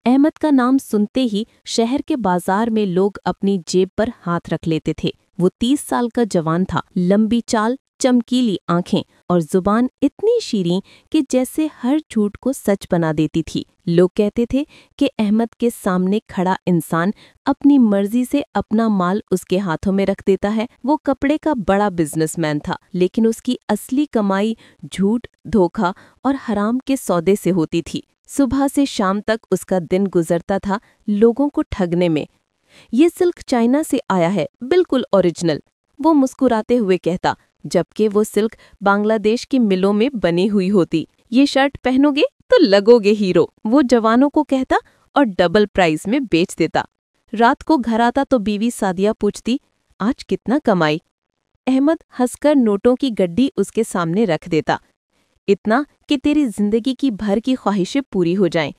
अहमद का नाम सुनते ही शहर के बाजार में लोग अपनी जेब पर हाथ रख लेते थे। वो 30 साल का जवान था, लंबी चाल, चमकीली आंखें और जुबान इतनी शीरीं कि जैसे हर झूठ को सच बना देती थी। लोग कहते थे कि अहमद के सामने खड़ा इंसान अपनी मर्जी से अपना माल उसके हाथों में रख देता है। वो कपड़े का बड़ा बिजनेसमैन था, लेकिन उसकी असली कमाई झूठ, धोखा और हराम के सौदे से होती थी। सुबह से शाम तक उसका दिन गुजरता था लोगों को ठगने में। ये सिल्क चाइना से आया है, बिल्कुल ओरिजिनल, वो मुस्कुराते हुए कहता, जबकि वो सिल्क बांग्लादेश की मिलों में बनी हुई होती। ये शर्ट पहनोगे तो लगोगे हीरो, वो जवानों को कहता और डबल प्राइस में बेच देता। रात को घर आता तो बीवी सादिया पूछती, आज कितना कमाई? अहमद हंसकर नोटों की गड्डी उसके सामने रख देता, इतना कि तेरी जिंदगी की भर की ख्वाहिशें पूरी हो जाएं।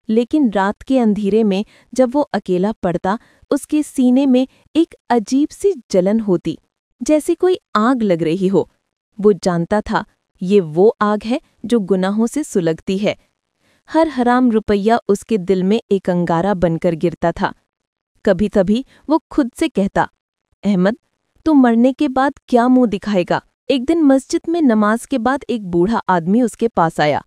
लेकिन रात के अंधेरे में जब वो अकेला पड़ता, उसके सीने में एक अजीब सी जलन होती, जैसे कोई आग लग रही हो। वो जानता था ये वो आग है जो गुनाहों से सुलगती है। हर हराम रुपया उसके दिल में एक अंगारा बनकर गिरता था। कभी कभी वो खुद से कहता, अहमद, तू मरने के बाद क्या मुंह दिखाएगा? एक दिन मस्जिद में नमाज के बाद एक बूढ़ा आदमी उसके पास आया।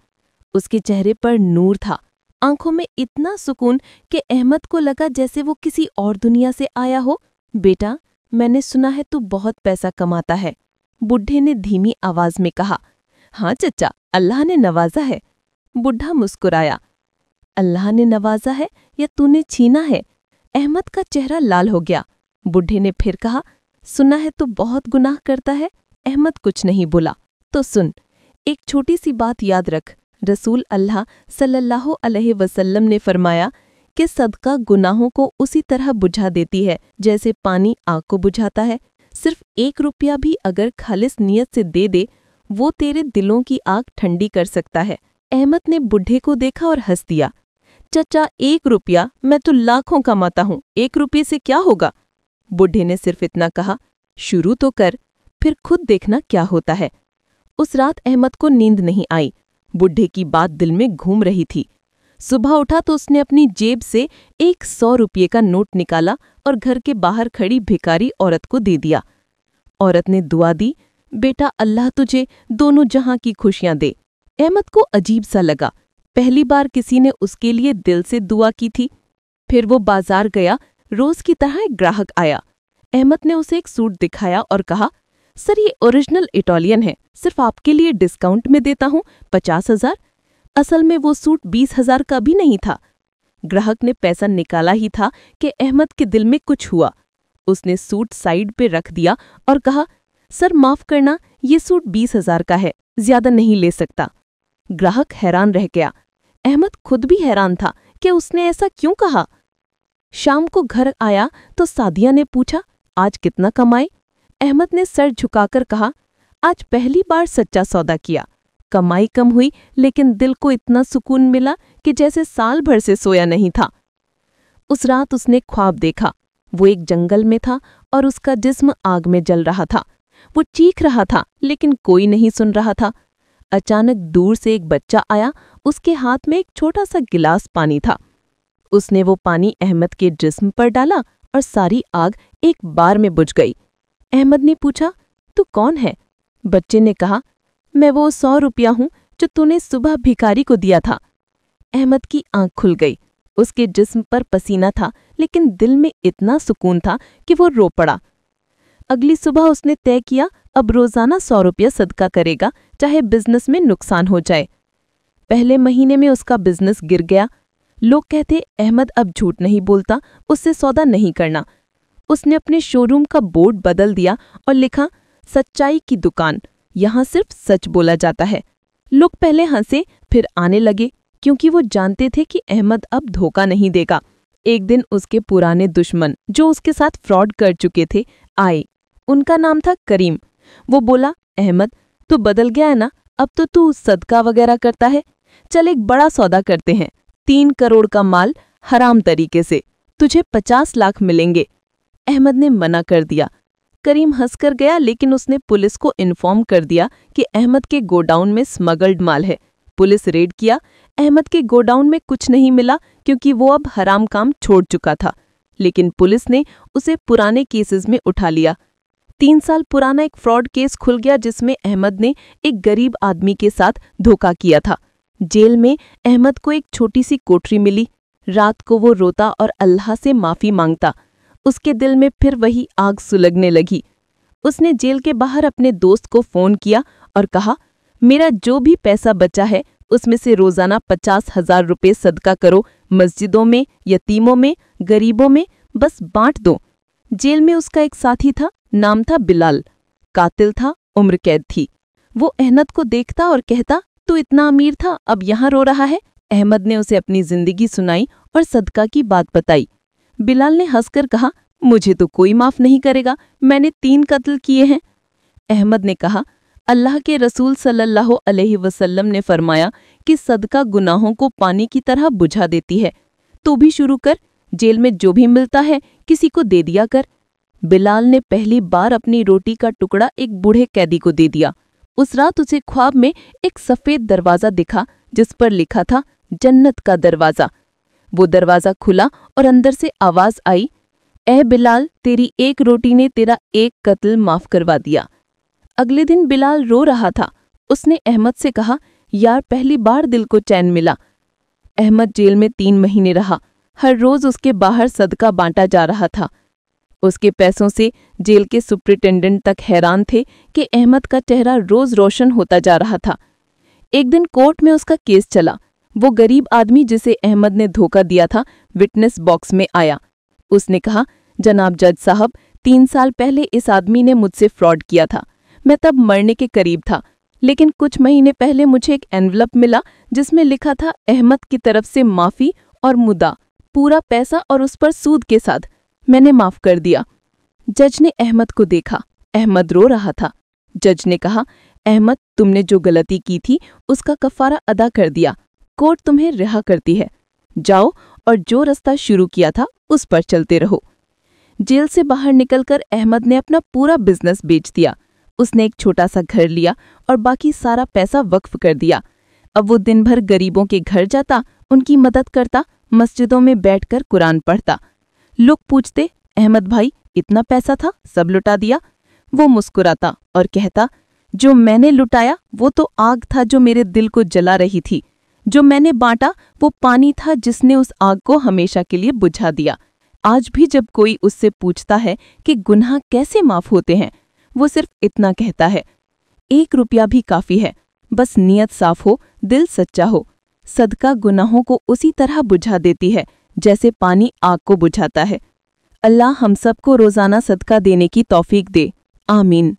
उसके चेहरे पर नूर था, आंखों में इतना सुकून कि अहमद को लगा जैसे वो किसी और दुनिया से आया हो। बेटा, मैंने सुना है तू बहुत पैसा कमाता है, बुढ़े ने धीमी आवाज में कहा। हाँ चचा, अल्लाह ने नवाजा है। बुढ़ा मुस्कुराया। अल्लाह ने नवाजा है या तूने छीना है? अहमद का चेहरा लाल हो गया। बुढ़े ने फिर कहा, सुना है तू बहुत गुनाह करता है। अहमद कुछ नहीं बोला। तो सुन, एक छोटी सी बात याद रख, रसूल अल्लाह सल्लल्लाहु अलैहि वसल्लम ने फरमाया कि सदका गुनाहों को उसी तरह बुझा देती है जैसे पानी आग को बुझाता है। सिर्फ 1 रुपया भी अगर खालिस नियत से दे दे, वो तेरे दिलों की आग ठंडी कर सकता है। अहमद ने बुढ़े को देखा और हंस दिया। चचा, 1 रुपया? मैं तो लाखों कमाता हूँ, 1 रुपये से क्या होगा? बुढ़े ने सिर्फ इतना कहा, शुरू तो कर, फिर खुद देखना क्या होता है। उस रात अहमद को नींद नहीं आई। बुढ़े की बात दिल में घूम रही थी। सुबह उठा तो उसने अपनी जेब से एक 100 रुपये का नोट निकाला और घर के बाहर खड़ी भिखारी औरत को दे दिया। औरत ने दुआ दी, बेटा अल्लाह तुझे दोनों जहां की खुशियां दे। अहमद को अजीब सा लगा, पहली बार किसी ने उसके लिए दिल से दुआ की थी। फिर वो बाजार गया। रोज की तरह एक ग्राहक आया। अहमद ने उसे एक सूट दिखाया और कहा, सर ये ओरिजिनल इटालियन है, सिर्फ आपके लिए डिस्काउंट में देता हूँ 50,000। असल में वो सूट 20,000 का भी नहीं था। ग्राहक ने पैसा निकाला ही था कि अहमद के दिल में कुछ हुआ। उसने सूट साइड पे रख दिया और कहा, सर माफ करना, ये सूट 20,000 का है, ज्यादा नहीं ले सकता। ग्राहक हैरान रह गया। अहमद खुद भी हैरान था कि उसने ऐसा क्यों कहा। शाम को घर आया तो सादिया ने पूछा, आज कितना कमाए? अहमद ने सर झुकाकर कहा, आज पहली बार सच्चा सौदा किया। कमाई कम हुई, लेकिन दिल को इतना सुकून मिला कि जैसे साल भर से सोया नहीं था। उस रात उसने ख्वाब देखा। वो एक जंगल में था और उसका जिस्म आग में जल रहा था। वो चीख रहा था, लेकिन कोई नहीं सुन रहा था। अचानक दूर से एक बच्चा आया। उसके हाथ में एक छोटा सा गिलास पानी था। उसने वो पानी अहमद के जिस्म पर डाला और सारी आग एक बार में बुझ गई। अहमद ने पूछा, तू कौन है? बच्चे ने कहा, मैं वो 100 रुपया हूँ जो तूने सुबह भिखारी को दिया था। अहमद की आंख खुल गई। उसके जिस्म पर पसीना था, लेकिन दिल में इतना सुकून था कि वो रो पड़ा। अगली सुबह उसने तय किया, अब रोजाना 100 रुपया सदका करेगा, चाहे बिजनेस में नुकसान हो जाए। पहले महीने में उसका बिजनेस गिर गया। लोग कहते, अहमद अब झूठ नहीं बोलता, उससे सौदा नहीं करना। उसने अपने शोरूम का बोर्ड बदल दिया और लिखा, सच्चाई की दुकान, यहाँ सिर्फ सच बोला जाता है। लोग पहले हंसे, फिर आने लगे, क्योंकि वो जानते थे कि अहमद अब धोखा नहीं देगा। एक दिन उसके पुराने दुश्मन, जो उसके साथ फ्रॉड कर चुके थे, आए। उनका नाम था करीम। वो बोला, अहमद, तू बदल गया है ना, अब तो तू सदका वगैरह करता है। चल एक बड़ा सौदा करते हैं, 3 करोड़ का माल हराम तरीके से, तुझे 50 लाख मिलेंगे। अहमद ने मना कर दिया। करीम हंसकर गया, लेकिन उसने पुलिस को इन्फॉर्म कर दिया कि अहमद के गोडाउन में स्मगल्ड माल है। पुलिस रेड किया। अहमद के गोडाउन में कुछ नहीं मिला क्योंकि वो अब हराम काम छोड़ चुका था, लेकिन पुलिस ने उसे पुराने केसेस में उठा लिया। 3 साल पुराना एक फ्रॉड केस खुल गया जिसमें अहमद ने एक गरीब आदमी के साथ धोखा किया था। जेल में अहमद को एक छोटी सी कोठरी मिली। रात को वो रोता और अल्लाह से माफी मांगता। उसके दिल में फिर वही आग सुलगने लगी। उसने जेल के बाहर अपने दोस्त को फोन किया और कहा, मेरा जो भी पैसा बचा है उसमें से रोजाना 50,000 रुपये सदका करो, मस्जिदों में, यतीमों में, गरीबों में, बस बांट दो। जेल में उसका एक साथी था, नाम था बिलाल। कातिल था, उम्र कैद थी। वो अहमद को देखता और कहता, तू इतना अमीर था, अब यहाँ रो रहा है। अहमद ने उसे अपनी जिंदगी सुनाई और सदका की बात बताई। बिलाल ने हंसकर कहा, मुझे तो कोई माफ नहीं करेगा, मैंने 3 कत्ल किए हैं। अहमद ने कहा, अल्लाह के रसूल सल्लल्लाहु अलैहि वसल्लम ने फरमाया कि सदका गुनाहों को पानी की तरह बुझा देती है। तू भी शुरू कर, जेल में जो भी मिलता है किसी को दे दिया कर। बिलाल ने पहली बार अपनी रोटी का टुकड़ा एक बूढ़े कैदी को दे दिया। उस रात उसे ख्वाब में एक सफेद दरवाजा दिखा जिस पर लिखा था, जन्नत का दरवाजा। वो दरवाजा खुला और अंदर से आवाज आई, ए बिलाल, तेरी एक रोटी ने तेरा एक कत्ल माफ करवा दिया। अगले दिन बिलाल रो रहा था। उसने अहमद से कहा, यार पहली बार दिल को चैन मिला। अहमद जेल में 3 महीने रहा। हर रोज उसके बाहर सदका बांटा जा रहा था। उसके पैसों से जेल के सुप्रिटेंडेंट तक हैरान थे कि अहमद का चेहरा रोज रोशन होता जा रहा था। एक दिन कोर्ट में उसका केस चला। वो गरीब आदमी जिसे अहमद ने धोखा दिया था विटनेस बॉक्स में आया। उसने कहा, जनाब जज साहब, 3 साल पहले इस आदमी ने मुझसे फ्रॉड किया था। मैं तब मरने के करीब था, लेकिन कुछ महीने पहले मुझे एक एनवलप मिला जिसमें लिखा था, अहमद की तरफ से माफी और मुद्दा, पूरा पैसा और उस पर सूद के साथ। मैंने माफ कर दिया। जज ने अहमद को देखा। अहमद रो रहा था। जज ने कहा, अहमद, तुमने जो गलती की थी उसका कफारा अदा कर दिया। कोर्ट तुम्हें रिहा करती है। जाओ और जो रास्ता शुरू किया था उस पर चलते रहो। जेल से बाहर निकलकर अहमद ने अपना पूरा बिजनेस बेच दिया। उसने एक छोटा सा घर लिया और बाकी सारा पैसा वक्फ कर दिया। अब वो दिन भर गरीबों के घर जाता, उनकी मदद करता, मस्जिदों में बैठकर कुरान पढ़ता। लोग पूछते, अहमद भाई, इतना पैसा था, सब लुटा दिया? वो मुस्कुराता और कहता, जो मैंने लुटाया वो तो आग था जो मेरे दिल को जला रही थी। जो मैंने बांटा वो पानी था जिसने उस आग को हमेशा के लिए बुझा दिया। आज भी जब कोई उससे पूछता है कि गुनाह कैसे माफ होते हैं, वो सिर्फ इतना कहता है, 1 रुपया भी काफी है, बस नियत साफ हो, दिल सच्चा हो। सदका गुनाहों को उसी तरह बुझा देती है जैसे पानी आग को बुझाता है। अल्लाह हम सबको रोजाना सदका देने की तौफीक दे। आमीन।